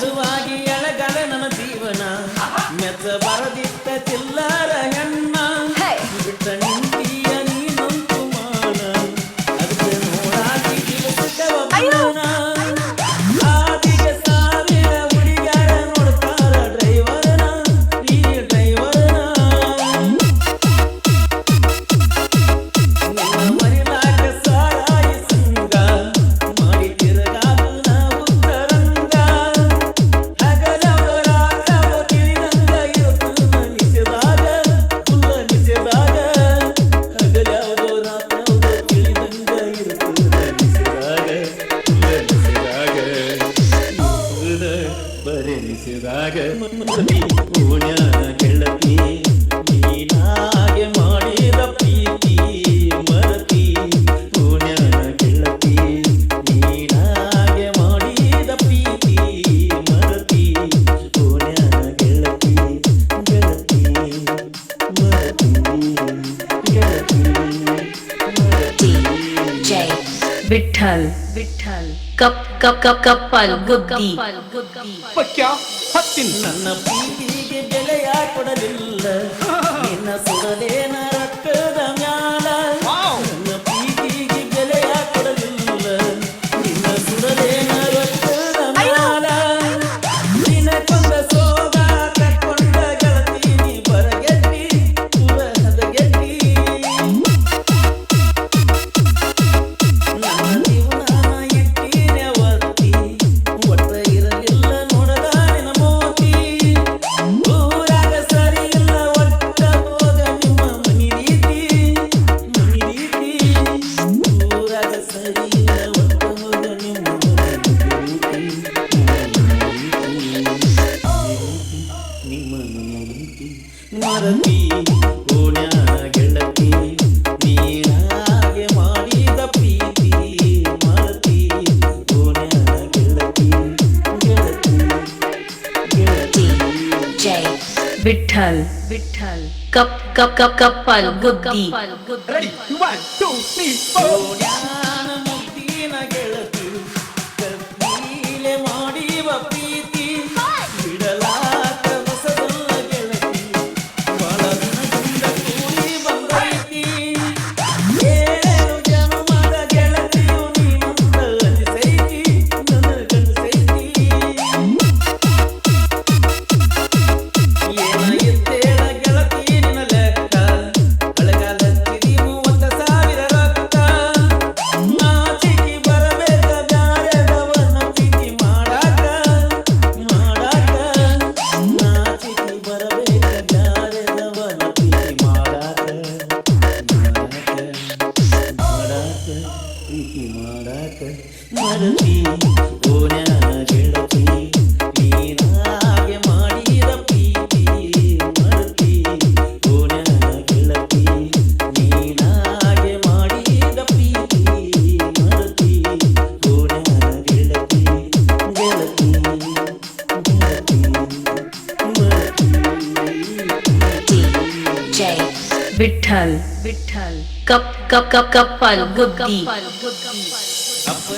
ಸಲುವಾಗಿ ಎಳಗಲ ನನ್ನ ಜೀವನ ಮೆಚ್ಚ ಬರದಿತ್ತ ಚಿಲ್ಲರ ಹೆಣ್ಣ ಬಿಟ್ಟ ನಿಂತಿಯ ನೀನಂತು ಮಾನ ಅದಕ್ಕೆ ನೋಡಾಗಿ ದಿವಸವ ಮಾನ ಆದಿಗೆ ಸಾವಿರ ಹುಡುಗ್ಯಾರ ನೋಡ್ತಾರ ಡ್ರೈವರ್ನ ಈ ಡ್ರೈವರ್ನ ನಿನ್ನ ಮರಿಲಾಕ ಸಾರಾಯಿ ಸಂಗ ಮಾಡಿ ತಿರುಗಾದು ನಾ ಉತ್ತರಂಗ ಹಗಲವ ರಾತ್ರವ ತಿಳಿದಂಗ ಇರುತ್ತ ನಿಜದಾಗ ಫುಲ್ಲ ನಿಜದಾಗ ಹಗಲವ ರಾತ್ರವ ತಿಳಿದಂಗ ಇರುತ್ತ ನಿಜದಾಗ ಫುಲ್ಲ ನಿಜದಾಗ ಇರುತ್ತ ಬರೆ ನಿಜದಾಗ ಮನದಿ ಓಣ್ಯಾನ ಗೆಳತಿ ನೀನಾಗೆ ಮಾಡಿದ ಪ್ರೀತಿ ಮರತಿ ಓಣ್ಯಾನ ಗೆಳತಿ ನೀನಾಗೆ ಮಾಡಿದ ಪ್ರೀತಿ ಮರತಿ ಓಣ್ಯಾನ ಗೆಳತಿ ಗೆಳತಿ ಮರತಿ ಗೆಳತಿ ಮರತಿ ಜೈ ವಿಠಲ್ ಕಪ್ ಕಪ್ ಕಪ್ ಕಪ್ಪಲ್ ಗುದ್ದಿ ನನ್ನ ಪ್ರೀತಿಗೆ ಬೆಲೆಯ ಕೊಡಲಿಲ್ಲ ನಿನ್ನ ಸುಡಲೇನ ರಕ್ತದ ಮ್ಯಾಲ ನನ್ನ ಪ್ರೀತಿಗೆ ಬೆಲೆಯ ಕೊಡಲಿಲ್ಲ ನಿನ್ನ ಸುಡಲೇನ ರಕ್ತದ ಮ್ಯಾಲ ನಿನ್ನ ಕೊಂದ ಸೋಗ ಕಟ್ಕೊಂಡ ಗೆಳತಿ ನೀ ಬರಗೆಟ್ಟಿ ಪುರಹದ ಗೆಟ್ಟಿ ನನ್ನ ಜೀವನ ಎಟ್ಟಿನ ಒತ್ತಿ ಒಟ್ಟ ಇರಲಿಲ್ಲ ನೋಡದ ನಿನ್ನ ಮೋತಿ ಊರಾಗ ಸರಿ ಇಲ್ಲ ಒಟ್ಟ ಹೋಗ ನಿಮ್ಮ ಮನಿ ರೀತಿ ಊರಾಗ ಸರಿ ಇಲ್ಲ ಒಟ್ಟ ಹೋಗ ನಿಮ್ಮ ರೀತಿ ಮರತಿ ಓಣ್ಯಾನ ಗೆಳತಿ ನೀನಾಗೆ ಮಾಡಿದ ಪ್ರೀತಿ ಮರತಿ ಓಣ್ಯಾನ ಗೆಳತಿ ಗೆಳತಿ ಗೆಳತಿ ಜೈ ವಿಠಲ್ ಕಪ್ ಕಪ್ ಕಪ್ ಕಪ್ಪಲ್ ಗುದ್ದಿ ಓಣ್ಯಾನ ಮುದ್ದಿನ ಗೆಳತಿ ಕರ್ತೀಲೆ ಮಾಡಿವ ಪ್ರೀತಿ ಬಿಡಲಾಕ ಹೊಸದಲ್ಲ ಗೆಳತಿ ಬಾಳ ದಿನದಿಂದ ಕೂಡಿ ಬಂದೈತಿ ಏಳು ಜನ್ಮದ ಗೆಳತಿಯು ನೀನಂತ ಅನಿಸೈತಿ ನನಗನಿಸೈತಿ ಏನ ಎತ್ತೇಳ ಗೆಳತಿ ನಿನ್ನ ಲೆಕ್ಕ ಅಳಗಾಲ ತಿರಿ 30,000 ರೊಕ್ಕ ನಾಚಿಕೆ ಬರಬೇಕ ಬ್ಯಾರೆದವನ ಪ್ರೀತಿ ಮಾಡಾಕ ನಾಚಿಕೆ ಬರಬೇಕ ಬ್ಯಾರೆದವನ ಪ್ರೀತಿ ಮಾಡಾಕ ಪ್ರೀತಿ ಮಾಡಾಕ ಮರತಿ ಓಣ್ಯಾನ ಗೆಳತಿ ನೀನಾಗೆ ಮಾಡಿದ ಪ್ರೀತಿ ಮರತಿ ಓಣ್ಯಾನ ಗೆಳತಿ ನೀನಾಗೆ ಮಾಡಿದ ಪ್ರೀತಿ ಮರತಿ ಓಣ್ಯಾನ ಗೆಳತಿ ಗೆಳತಿ ಗೆಳತಿ ಮರತಿ ಜೈ ವಿಠಲ್ ಕಪ್ ಕಪ್ ಕಪ್ ಕಪ್ಪಲ್ ಗುದ್ದಿ ಅಪ್ಪ